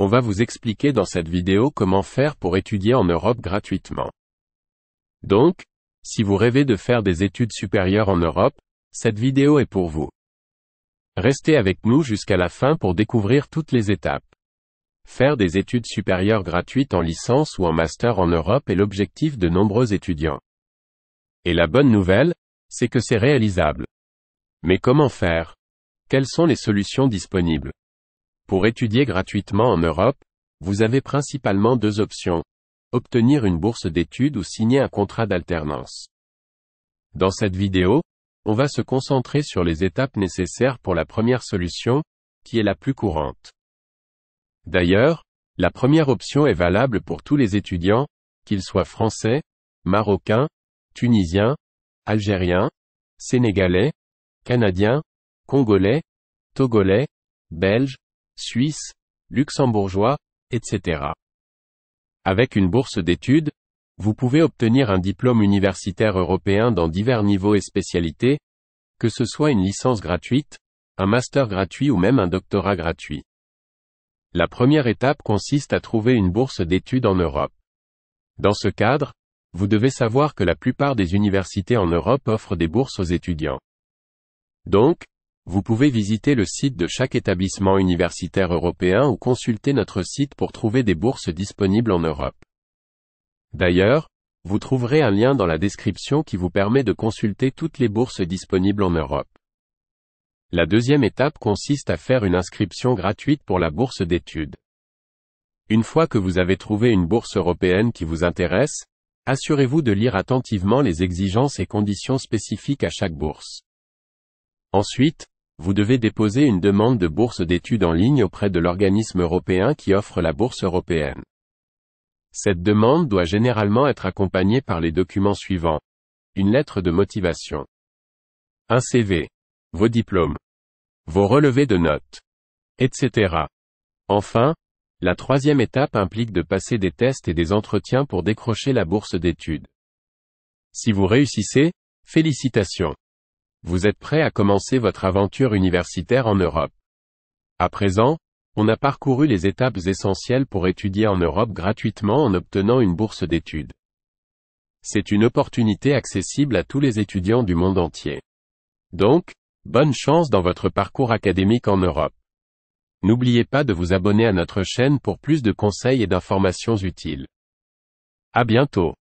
On va vous expliquer dans cette vidéo comment faire pour étudier en Europe gratuitement. Donc, si vous rêvez de faire des études supérieures en Europe, cette vidéo est pour vous. Restez avec nous jusqu'à la fin pour découvrir toutes les étapes. Faire des études supérieures gratuites en licence ou en master en Europe est l'objectif de nombreux étudiants. Et la bonne nouvelle, c'est que c'est réalisable. Mais comment faire? Quelles sont les solutions disponibles? Pour étudier gratuitement en Europe, vous avez principalement deux options. Obtenir une bourse d'études ou signer un contrat d'alternance. Dans cette vidéo, on va se concentrer sur les étapes nécessaires pour la première solution, qui est la plus courante. D'ailleurs, la première option est valable pour tous les étudiants, qu'ils soient français, marocains, tunisiens, algériens, sénégalais, canadiens, congolais, togolais, belges, suisses, luxembourgeois, etc. Avec une bourse d'études, vous pouvez obtenir un diplôme universitaire européen dans divers niveaux et spécialités, que ce soit une licence gratuite, un master gratuit ou même un doctorat gratuit. La première étape consiste à trouver une bourse d'études en Europe. Dans ce cadre, vous devez savoir que la plupart des universités en Europe offrent des bourses aux étudiants. Donc, vous pouvez visiter le site de chaque établissement universitaire européen ou consulter notre site pour trouver des bourses disponibles en Europe. D'ailleurs, vous trouverez un lien dans la description qui vous permet de consulter toutes les bourses disponibles en Europe. La deuxième étape consiste à faire une inscription gratuite pour la bourse d'études. Une fois que vous avez trouvé une bourse européenne qui vous intéresse, assurez-vous de lire attentivement les exigences et conditions spécifiques à chaque bourse. Ensuite, vous devez déposer une demande de bourse d'études en ligne auprès de l'organisme européen qui offre la bourse européenne. Cette demande doit généralement être accompagnée par les documents suivants. Une lettre de motivation. Un CV. Vos diplômes. Vos relevés de notes. Etc. Enfin, la troisième étape implique de passer des tests et des entretiens pour décrocher la bourse d'études. Si vous réussissez, félicitations. Vous êtes prêt à commencer votre aventure universitaire en Europe. À présent, on a parcouru les étapes essentielles pour étudier en Europe gratuitement en obtenant une bourse d'études. C'est une opportunité accessible à tous les étudiants du monde entier. Donc, bonne chance dans votre parcours académique en Europe. N'oubliez pas de vous abonner à notre chaîne pour plus de conseils et d'informations utiles. À bientôt.